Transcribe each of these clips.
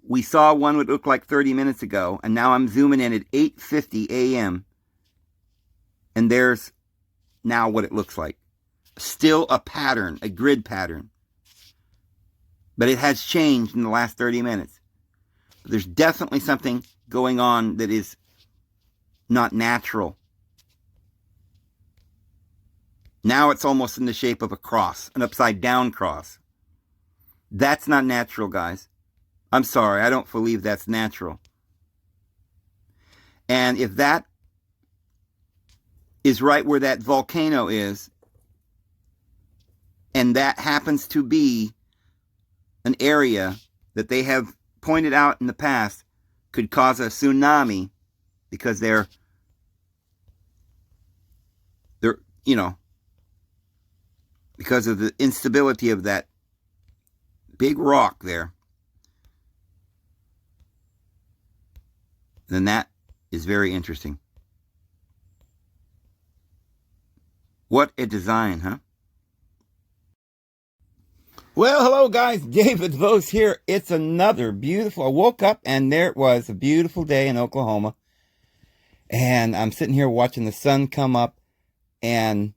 we saw one would look like 30 minutes ago, and now I'm zooming in at 8:50 a.m. And there's now what it looks like. Still a pattern, a grid pattern. But it has changed in the last 30 minutes. There's definitely something going on that is not natural. Now it's almost in the shape of a cross, an upside down cross. That's not natural, guys. I'm sorry, I don't believe that's natural. And if that is right where that volcano is, and that happens to be an area that they have pointed out in the past could cause a tsunami because they're because of the instability of that big rock there, then that is very interesting. What a design, huh? Well, hello guys, David Vos here. It's another beautiful, I woke up and there it was, a beautiful day in Oklahoma. And I'm sitting here watching the sun come up, and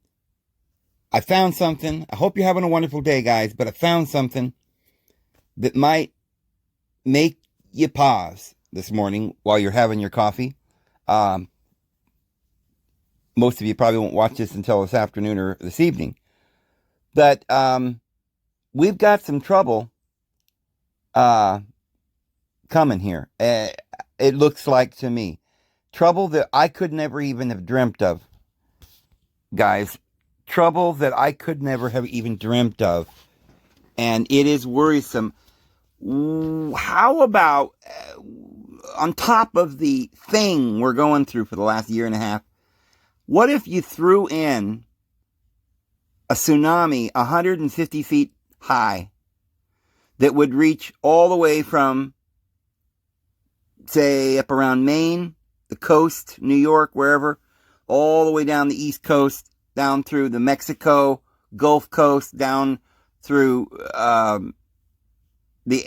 I found something. I hope you're having a wonderful day, guys, but I found something that might make you pause this morning while you're having your coffee. Most of you probably won't watch this until this afternoon or this evening. But we've got some trouble coming here. It looks like to me. Trouble that I could never even have dreamt of. Guys, trouble that I could never have even dreamt of. And it is worrisome. How about, on top of the thing we're going through for the last year and a half, what if you threw in a tsunami 150 feet high that would reach all the way from, say, up around Maine, the coast, New York, wherever, all the way down the East Coast, down through the Mexico, Gulf Coast, down through the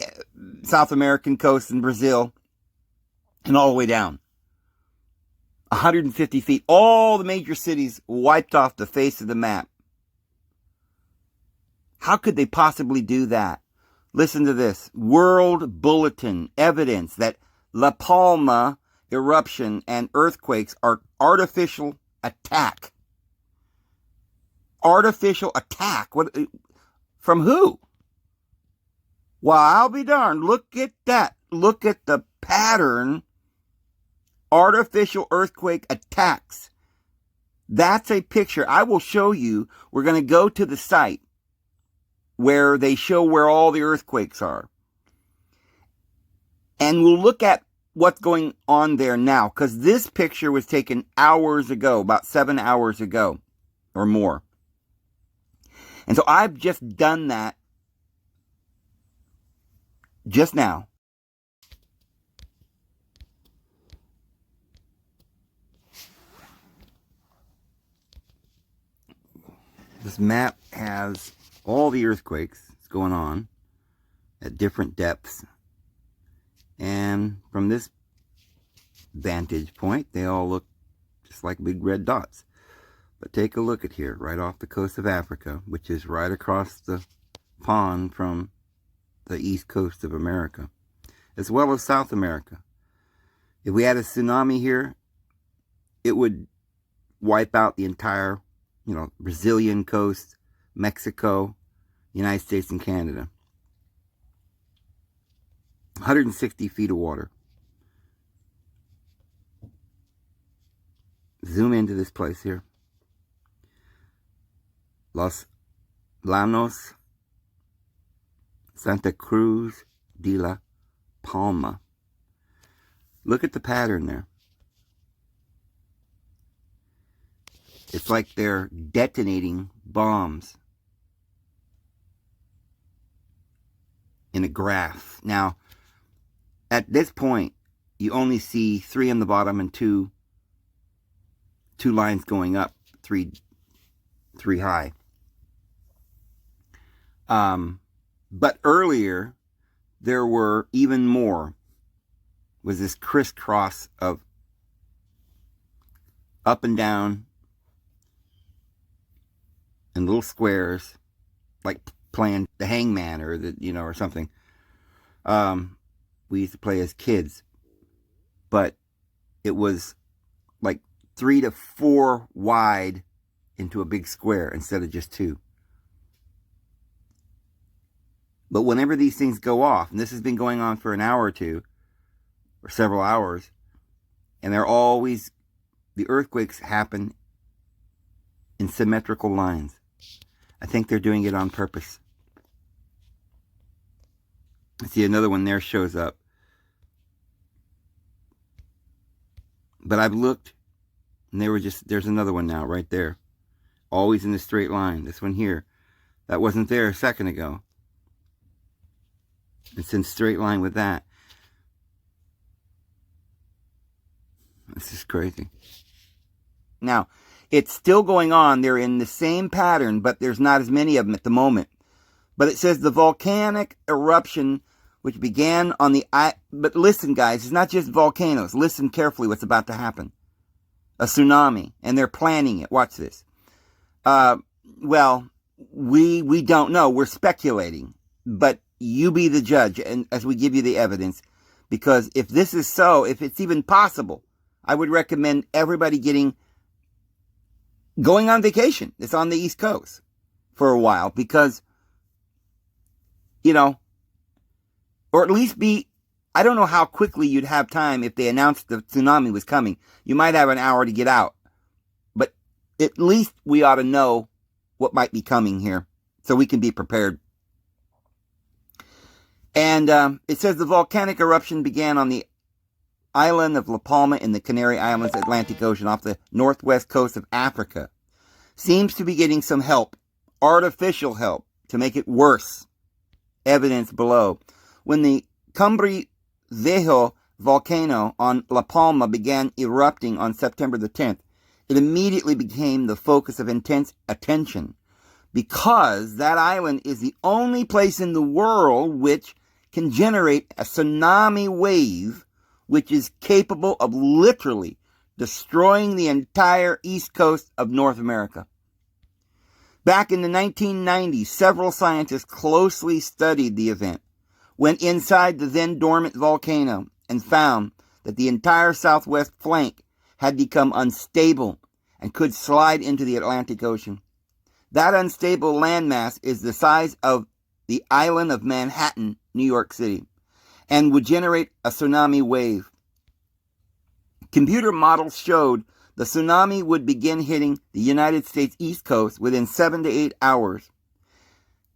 South American coast in Brazil, and all the way down. 150 feet, all the major cities wiped off the face of the map. How could they possibly do that? Listen to this. World Bulletin evidence that La Palma eruption and earthquakes are artificial attack. Artificial attack? What? From who? Well, I'll be darned. Look at that. Look at the pattern. Artificial earthquake attacks. That's a picture. I will show you. We're going to go to the site where they show where all the earthquakes are. And we'll look at what's going on there now, because this picture was taken hours ago, about 7 hours ago or more. And so I've just done that just now. This map has all the earthquakes going on at different depths. And from this vantage point, they all look just like big red dots. But take a look at here, right off the coast of Africa, which is right across the pond from the east coast of America, as well as South America. If we had a tsunami here, it would wipe out the entire, Brazilian coast, Mexico, United States, and Canada. 160 feet of water. Zoom into this place here. Los Llanos, Santa Cruz de la Palma. Look at the pattern there. It's like they're detonating bombs in a graph. Now, at this point, you only see 3 on the bottom and two lines going up, three high. But earlier, there were even more, was this crisscross of up and down and little squares, like playing the hangman or or something. We used to play as kids, but it was like 3 to 4 wide into a big square instead of just 2. But whenever these things go off, and this has been going on for an hour or 2, or several hours, and the earthquakes happen in symmetrical lines. I think they're doing it on purpose. I see another one there shows up. But I've looked, and there's another one now right there. Always in the straight line. This one here. That wasn't there a second ago. It's in straight line with that. This is crazy. Now, it's still going on. They're in the same pattern, but there's not as many of them at the moment. But it says the volcanic eruption, which began on the... But listen, guys, it's not just volcanoes. Listen carefully what's about to happen. A tsunami, and they're planning it. Watch this. Well, we don't know. We're speculating. But you be the judge, and as we give you the evidence. Because if this is so, if it's even possible, I would recommend everybody going on vacation. It's on the East Coast for a while because, or at least I don't know how quickly you'd have time if they announced the tsunami was coming. You might have an hour to get out. But at least we ought to know what might be coming here so we can be prepared. And it says the volcanic eruption began on the island of La Palma in the Canary Islands, Atlantic Ocean, off the northwest coast of Africa. Seems to be getting some help, artificial help, to make it worse. Evidence below. When the Cumbre Viejo volcano on La Palma began erupting on September the 10th, it immediately became the focus of intense attention because that island is the only place in the world which can generate a tsunami wave which is capable of literally destroying the entire east coast of North America. Back in the 1990s, several scientists closely studied the event, went inside the then dormant volcano, and found that the entire southwest flank had become unstable and could slide into the Atlantic Ocean. That unstable landmass is the size of the island of Manhattan, New York City, and would generate a tsunami wave. Computer models showed the tsunami would begin hitting the United States East Coast within 7 to 8 hours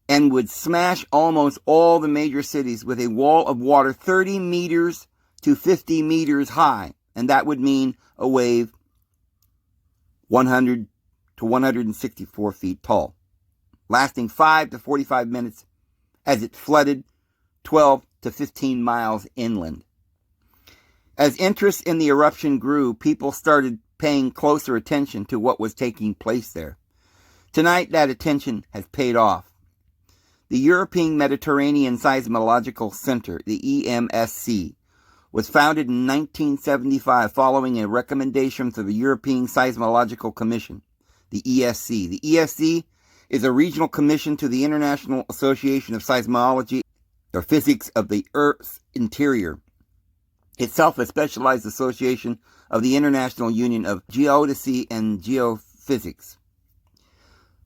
and would smash almost all the major cities with a wall of water 30 meters to 50 meters high. And that would mean a wave 100 to 164 feet tall, lasting 5 to 45 minutes as it flooded 12 to 15 miles inland. As interest in the eruption grew, people started paying closer attention to what was taking place there. Tonight, that attention has paid off. The European Mediterranean Seismological Center, the EMSC, was founded in 1975 following a recommendation from the European Seismological Commission, the ESC. The ESC is a regional commission to the International Association of Seismology, or Physics of the Earth's Interior, itself a specialized association of the International Union of Geodesy and Geophysics.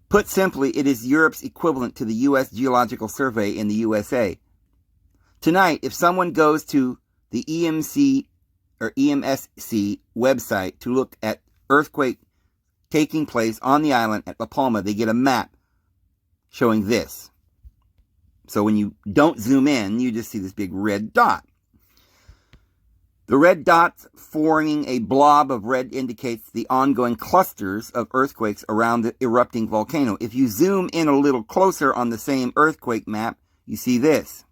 Put simply, it is Europe's equivalent to the U.S. Geological Survey in the USA. Tonight, if someone goes to the EMC or EMSC website to look at earthquake taking place on the island at La Palma, they get a map showing this. So when you don't zoom in, you just see this big red dot. The red dots forming a blob of red indicates the ongoing clusters of earthquakes around the erupting volcano. If you zoom in a little closer on the same earthquake map, you see this.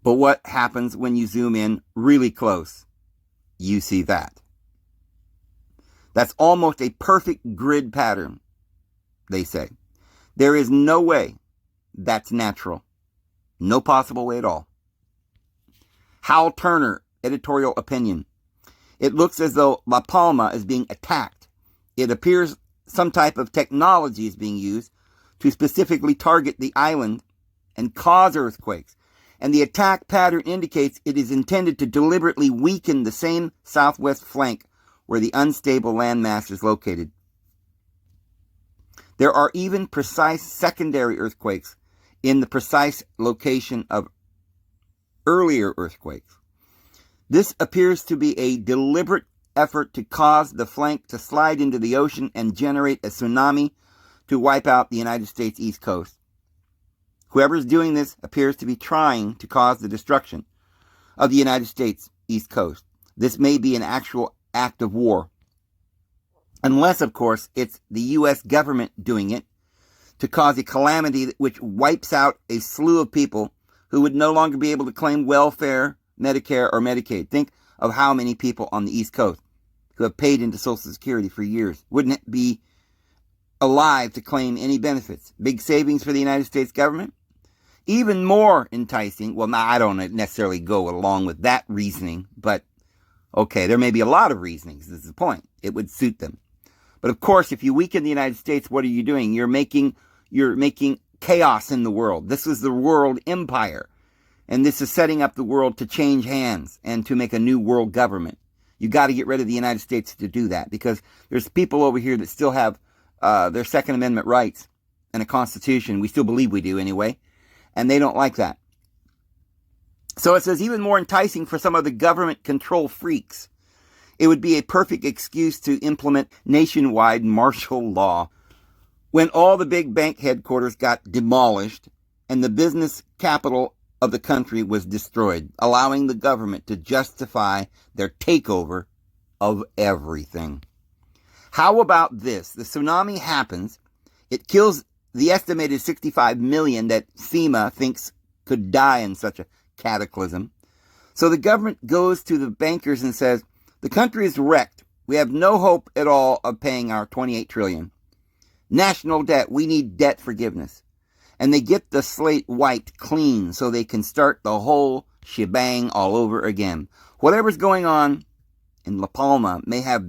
But what happens when you zoom in really close? You see that. That's almost a perfect grid pattern, they say. There is no way that's natural. No possible way at all. Hal Turner, editorial opinion. It looks as though La Palma is being attacked. It appears some type of technology is being used to specifically target the island and cause earthquakes. And the attack pattern indicates it is intended to deliberately weaken the same southwest flank where the unstable landmass is located. There are even precise secondary earthquakes in the precise location of earlier earthquakes. This appears to be a deliberate effort to cause the flank to slide into the ocean and generate a tsunami to wipe out the United States East Coast. Whoever is doing this appears to be trying to cause the destruction of the United States East Coast. This may be an actual act of war. Unless, of course, it's the U.S. government doing it to cause a calamity which wipes out a slew of people who would no longer be able to claim welfare, Medicare, or Medicaid. Think of how many people on the East Coast who have paid into Social Security for years wouldn't be alive to claim any benefits. Big savings for the United States government. Even more enticing, well, now I don't necessarily go along with that reasoning, but okay, there may be a lot of reasonings. This is the point. It would suit them. But of course, if you weaken the United States, what are you doing? You're making chaos in the world. This is the world empire. And this is setting up the world to change hands and to make a new world government. You got to get rid of the United States to do that, because there's people over here that still have their Second Amendment rights and a constitution. We still believe we do anyway. And they don't like that. So it says even more enticing for some of the government control freaks. It would be a perfect excuse to implement nationwide martial law. When all the big bank headquarters got demolished and the business capital of the country was destroyed, allowing the government to justify their takeover of everything. How about this? The tsunami happens. It kills the estimated 65 million that FEMA thinks could die in such a cataclysm. So the government goes to the bankers and says, the country is wrecked. We have no hope at all of paying our 28 trillion. National debt. We need debt forgiveness. And they get the slate wiped clean so they can start the whole shebang all over again. Whatever's going on in La Palma may have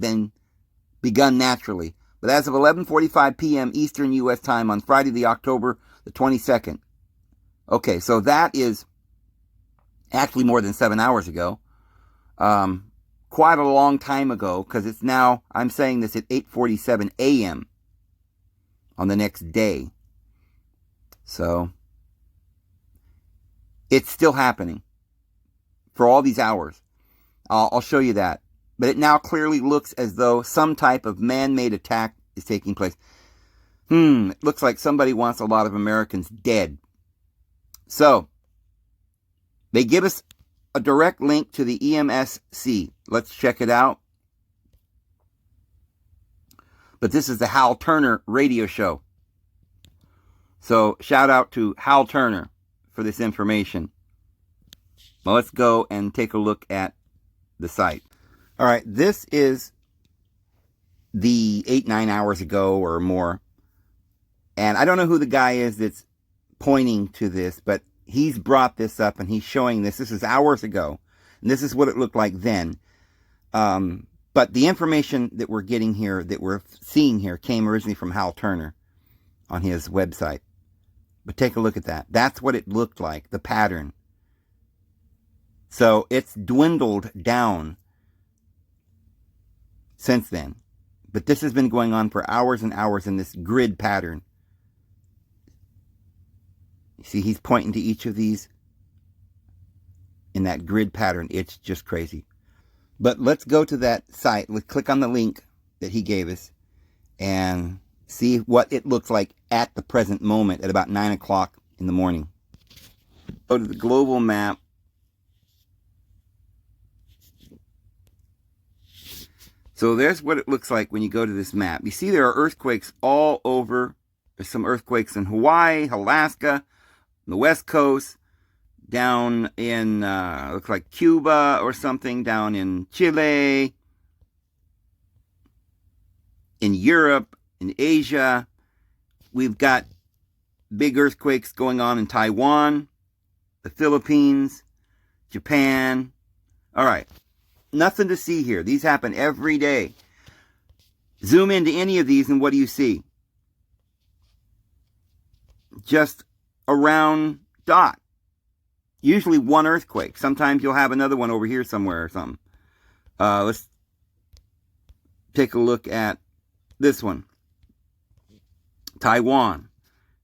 begun naturally. But as of 11:45 p.m. Eastern U.S. time on Friday, the October the 22nd. Okay, so that is actually more than 7 hours ago. Quite a long time ago, because it's now, I'm saying this at 8:47 a.m. on the next day. So, it's still happening for all these hours. I'll show you that. But it now clearly looks as though some type of man-made attack is taking place. It looks like somebody wants a lot of Americans dead. So, they give us a direct link to the EMSC. Let's check it out. But this is the Hal Turner radio show. So, shout out to Hal Turner for this information. Well, let's go and take a look at the site. All right, this is the 8-9 hours ago or more. And I don't know who the guy is that's pointing to this, but he's brought this up and he's showing this. This is hours ago. And this is what it looked like then. But the information that we're getting here, that we're seeing here, came originally from Hal Turner on his website. But take a look at that. That's what it looked like, the pattern. So it's dwindled down since then. But this has been going on for hours and hours in this grid pattern. You see, he's pointing to each of these in that grid pattern. It's just crazy. But let's go to that site. Let's click on the link that he gave us and see what it looks like at the present moment at about 9 o'clock in the morning. Go to the global map. So there's what it looks like when you go to this map. You see there are earthquakes all over. There's some earthquakes in Hawaii, Alaska, the West Coast, down in, looks like Cuba or something, down in Chile, in Europe, in Asia. We've got big earthquakes going on in Taiwan, the Philippines, Japan. All right. Nothing to see here. These happen every day. Zoom into any of these and what do you see? Just a round dot. Usually one earthquake. Sometimes you'll have another one over here somewhere or something. Let's take a look at this one. Taiwan.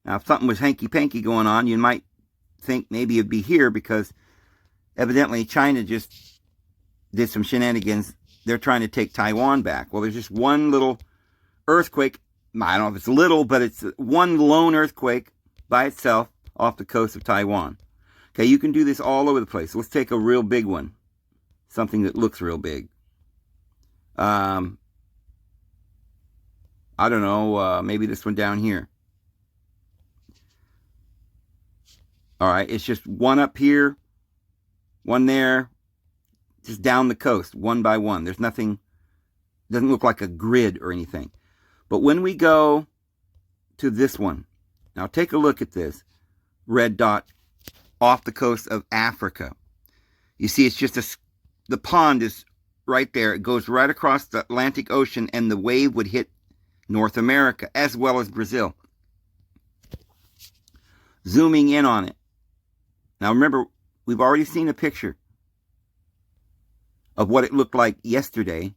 Now, if something was hanky-panky going on, you might think maybe it'd be here because evidently China just did some shenanigans. They're trying to take Taiwan back. Well, there's just one little earthquake. I don't know if it's little, but it's one lone earthquake by itself off the coast of Taiwan. Okay, you can do this all over the place. Let's take a real big one. Something that looks real big. I don't know, maybe this one down here. All right, it's just one up here, one there, just down the coast, one by one. There's nothing, doesn't look like a grid or anything. But when we go to this one, now take a look at this red dot off the coast of Africa. You see, it's just the pond is right there. It goes right across the Atlantic Ocean, and the wave would hit North America as well as Brazil. Zooming in on it. Now remember, we've already seen a picture of what it looked like yesterday.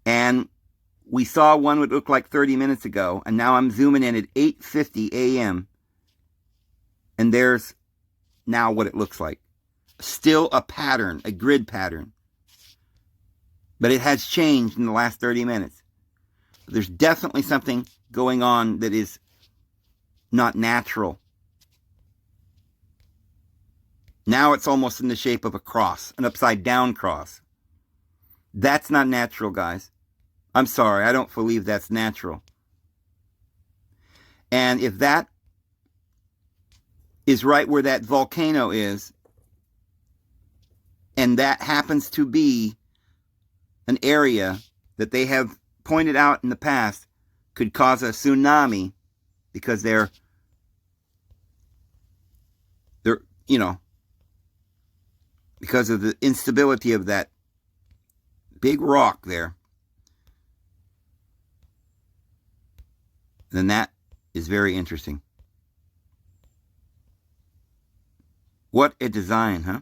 And we saw one would look like 30 minutes ago. And now I'm zooming in at 8:50 a.m. And there's now what it looks like. Still a pattern, a grid pattern. But it has changed in the last 30 minutes. There's definitely something going on that is not natural. Now it's almost in the shape of a cross, an upside down cross. That's not natural, guys. I'm sorry, I don't believe that's natural. And if that is right where that volcano is, and that happens to be an area that they have pointed out in the past could cause a tsunami because they're because of the instability of that big rock there, then that is very interesting. What a design, huh?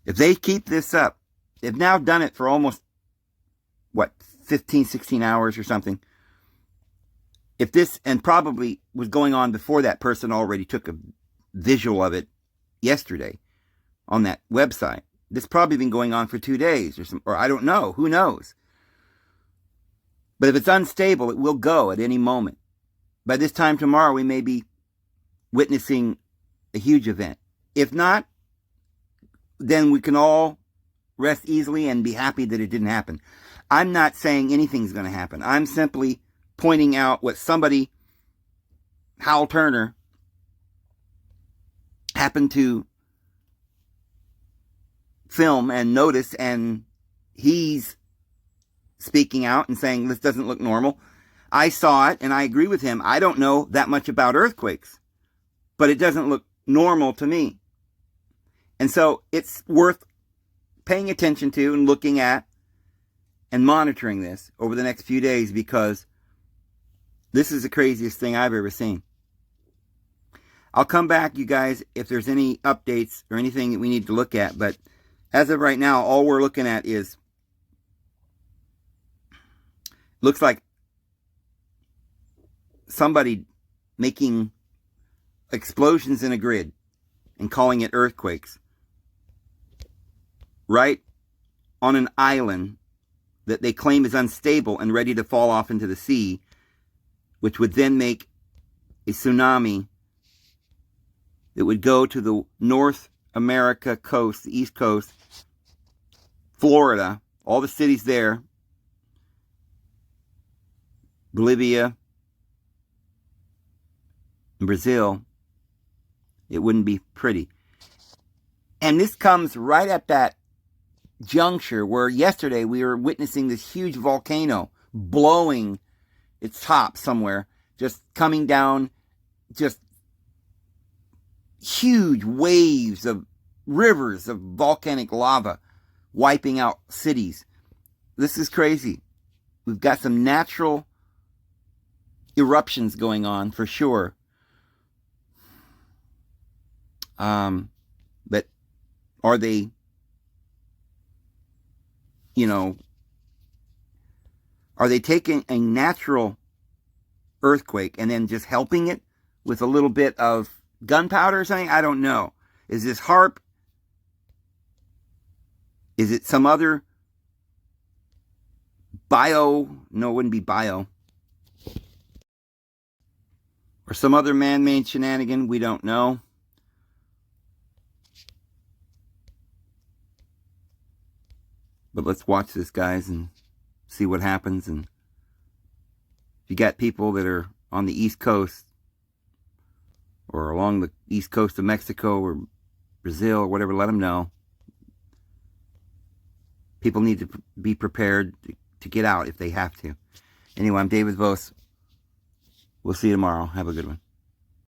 If they keep this up, they've now done it for almost, 15, 16 hours or something. If this, and probably was going on before that person already took a visual of it yesterday on that website. This probably been going on for 2 days or I don't know. Who knows? But if it's unstable, it will go at any moment. By this time tomorrow, we may be witnessing a huge event. If not, then we can all rest easily and be happy that it didn't happen. I'm not saying anything's going to happen. I'm simply pointing out what somebody, Hal Turner, happened to film and notice, and he's speaking out and saying this doesn't look normal. I saw it and I agree with him. I don't know that much about earthquakes, but it doesn't look normal to me. And so it's worth paying attention to and looking at and monitoring this over the next few days, because this is the craziest thing I've ever seen. I'll come back, you guys, if there's any updates or anything that we need to look at. But as of right now, all we're looking at is, looks like somebody making explosions in a grid and calling it earthquakes right on an island that they claim is unstable and ready to fall off into the sea, which would then make a tsunami that would go to the North America coast, the East Coast, Florida, all the cities there, Bolivia, and Brazil. It wouldn't be pretty. And this comes right at that juncture where yesterday we were witnessing this huge volcano blowing its top somewhere, just coming down, just huge waves of rivers of volcanic lava wiping out cities. This is crazy. We've got some natural eruptions going on for sure. But are they, are they taking a natural earthquake and then just helping it with a little bit of gunpowder or something? I don't know. Is this HARP? Is it some other no, it wouldn't be bio. Or some other man-made shenanigan? We don't know. But let's watch this, guys, and see what happens. And if you got people that are on the East Coast or along the East Coast of Mexico or Brazil or whatever, let them know. People need to be prepared to get out if they have to. Anyway, I'm David Vos. We'll see you tomorrow. Have a good one.